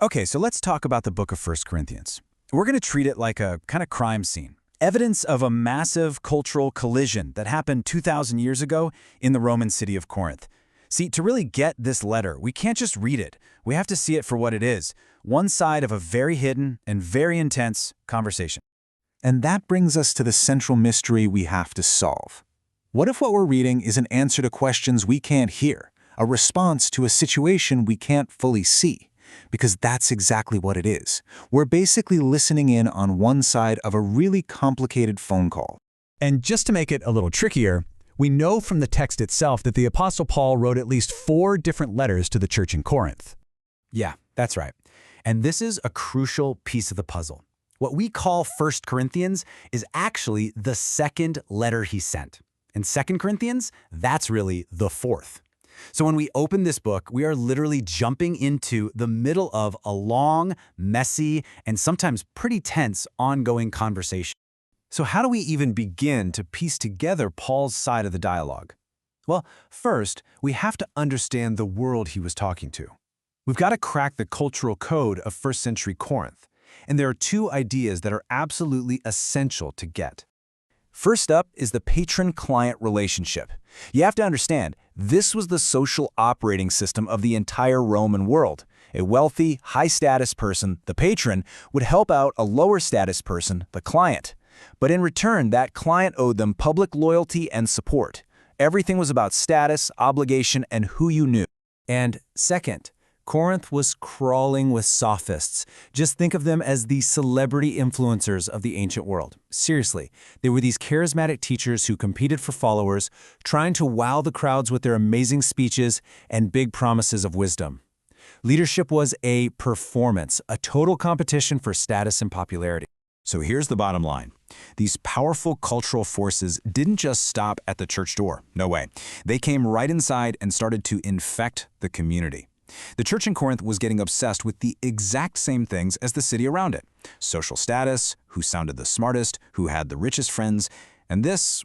Okay, so let's talk about the book of First Corinthians. We're going to treat it like a kind of crime scene. Evidence of a massive cultural collision that happened 2,000 years ago in the Roman city of Corinth. See, to really get this letter, we can't just read it. We have to see it for what it is, one side of a very hidden and very intense conversation. And that brings us to the central mystery we have to solve. What if what we're reading is an answer to questions we can't hear, a response to a situation we can't fully see? Because that's exactly what it is. We're basically listening in on one side of a really complicated phone call. And just to make it a little trickier, we know from the text itself that the Apostle Paul wrote at least 4 different letters to the church in Corinth. Yeah, that's right. And this is a crucial piece of the puzzle. What we call 1 Corinthians is actually the second letter he sent. And 2 Corinthians, that's really the 4th. So when we open this book, we are literally jumping into the middle of a long, messy, and sometimes pretty tense ongoing conversation. So how do we even begin to piece together Paul's side of the dialogue? Well, first, we have to understand the world he was talking to. We've got to crack the cultural code of first century Corinth. And there are 2 ideas that are absolutely essential to get. First up is the patron-client relationship. You have to understand, this was the social operating system of the entire Roman world. A wealthy, high-status person, the patron, would help out a lower-status person, the client. But in return, that client owed them public loyalty and support. Everything was about status, obligation, and who you knew. And second, Corinth was crawling with sophists. Just think of them as the celebrity influencers of the ancient world. Seriously, they were these charismatic teachers who competed for followers, trying to wow the crowds with their amazing speeches and big promises of wisdom. Leadership was a performance, a total competition for status and popularity. So here's the bottom line. These powerful cultural forces didn't just stop at the church door. No way. They came right inside and started to infect the community. The church in Corinth was getting obsessed with the exact same things as the city around it. Social status, who sounded the smartest, who had the richest friends, and this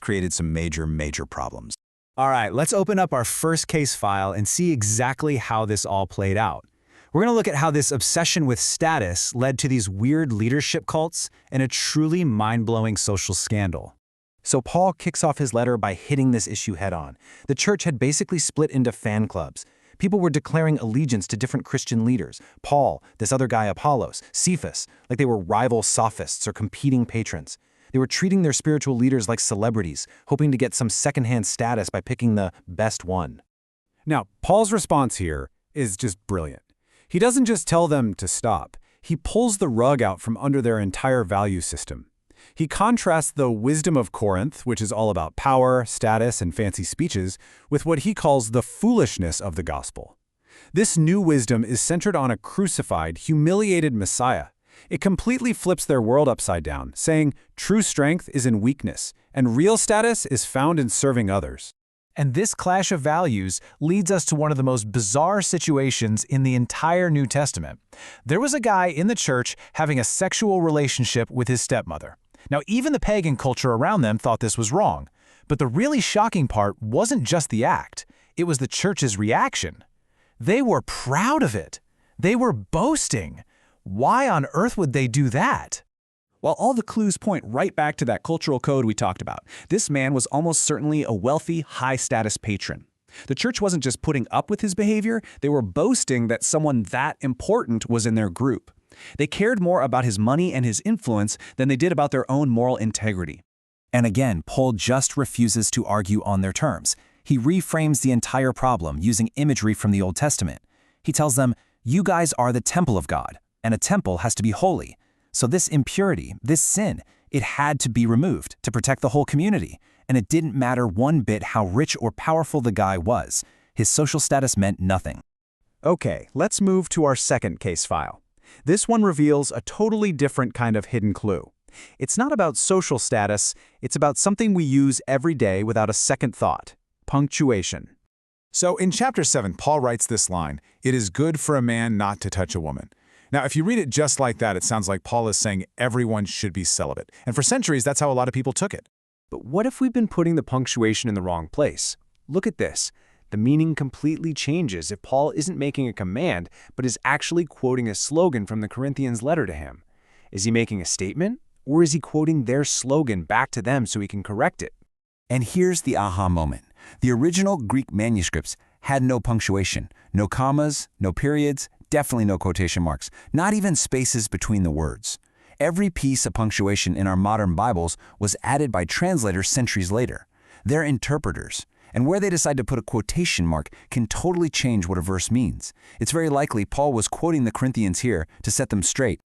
created some major problems. All right, let's open up our first case file and see exactly how this all played out. We're going to look at how this obsession with status led to these weird leadership cults and a truly mind-blowing social scandal. So Paul kicks off his letter by hitting this issue head-on. The church had basically split into fan clubs. People were declaring allegiance to different Christian leaders. Paul, this other guy Apollos, Cephas, like they were rival sophists or competing patrons. They were treating their spiritual leaders like celebrities, hoping to get some secondhand status by picking the best one. Now, Paul's response here is just brilliant. He doesn't just tell them to stop. He pulls the rug out from under their entire value system. He contrasts the wisdom of Corinth, which is all about power, status, and fancy speeches, with what he calls the foolishness of the gospel. This new wisdom is centered on a crucified, humiliated Messiah. It completely flips their world upside down, saying true strength is in weakness, and real status is found in serving others. And this clash of values leads us to one of the most bizarre situations in the entire New Testament. There was a guy in the church having a sexual relationship with his stepmother. Now, even the pagan culture around them thought this was wrong. But the really shocking part wasn't just the act. It was the church's reaction. They were proud of it. They were boasting. Why on earth would they do that? While all the clues point right back to that cultural code we talked about, this man was almost certainly a wealthy, high-status patron. The church wasn't just putting up with his behavior, they were boasting that someone that important was in their group. They cared more about his money and his influence than they did about their own moral integrity. And again, Paul just refuses to argue on their terms. He reframes the entire problem using imagery from the Old Testament. He tells them, "You guys are the temple of God, and a temple has to be holy. So this impurity, this sin, it had to be removed to protect the whole community. And it didn't matter one bit how rich or powerful the guy was. His social status meant nothing." Okay, let's move to our second case file. This one reveals a totally different kind of hidden clue. It's not about social status, it's about something we use every day without a second thought: punctuation. So in chapter 7, Paul writes this line, "It is good for a man not to touch a woman." Now, if you read it just like that, it sounds like Paul is saying everyone should be celibate. And for centuries, that's how a lot of people took it. But what if we've been putting the punctuation in the wrong place? Look at this. The meaning completely changes if Paul isn't making a command, but is actually quoting a slogan from the Corinthians' letter to him. Is he making a statement, or is he quoting their slogan back to them so he can correct it? And here's the aha moment. The original Greek manuscripts had no punctuation, no commas, no periods, definitely no quotation marks, not even spaces between the words. Every piece of punctuation in our modern Bibles was added by translators centuries later. They're interpreters, and where they decide to put a quotation mark can totally change what a verse means. It's very likely Paul was quoting the Corinthians here to set them straight.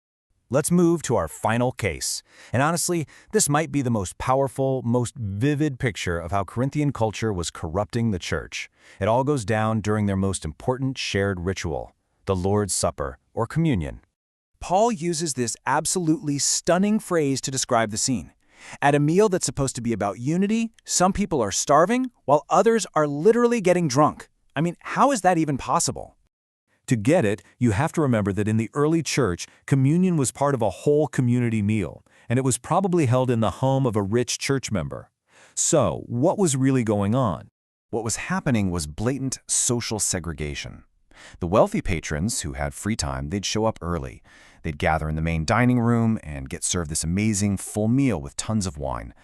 Let's move to our final case. And honestly, this might be the most powerful, most vivid picture of how Corinthian culture was corrupting the church. It all goes down during their most important shared ritual, the Lord's Supper, or communion. Paul uses this absolutely stunning phrase to describe the scene. At a meal that's supposed to be about unity, some people are starving, while others are literally getting drunk. I mean, how is that even possible? To get it, you have to remember that in the early church, communion was part of a whole community meal, and it was probably held in the home of a rich church member. So, what was really going on? What was happening was blatant social segregation. The wealthy patrons who had free time, they'd show up early. They'd gather in the main dining room and get served this amazing full meal with tons of wine.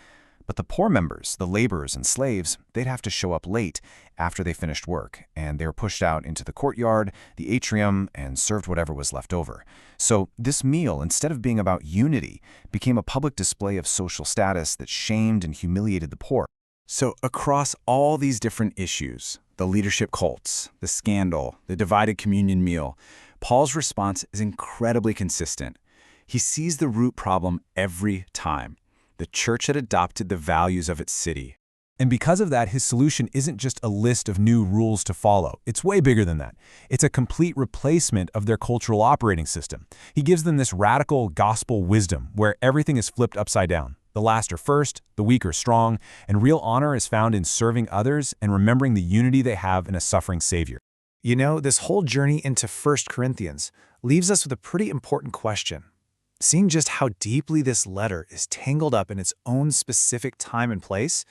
But the poor members, the laborers and slaves, they'd have to show up late after they finished work, and they were pushed out into the courtyard, the atrium, and served whatever was left over. So this meal, instead of being about unity, became a public display of social status that shamed and humiliated the poor. So across all these different issues, the leadership cults, the scandal, the divided communion meal, Paul's response is incredibly consistent. He sees the root problem every time. The church had adopted the values of its city. And because of that, his solution isn't just a list of new rules to follow. It's way bigger than that. It's a complete replacement of their cultural operating system. He gives them this radical gospel wisdom where everything is flipped upside down. The last are first, the weak are strong, and real honor is found in serving others and remembering the unity they have in a suffering Savior. You know, this whole journey into 1 Corinthians leaves us with a pretty important question. Seeing just how deeply this letter is tangled up in its own specific time and place,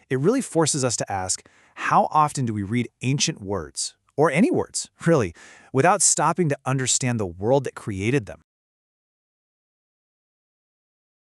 it really forces us to ask, how often do we read ancient words, or any words, really, without stopping to understand the world that created them?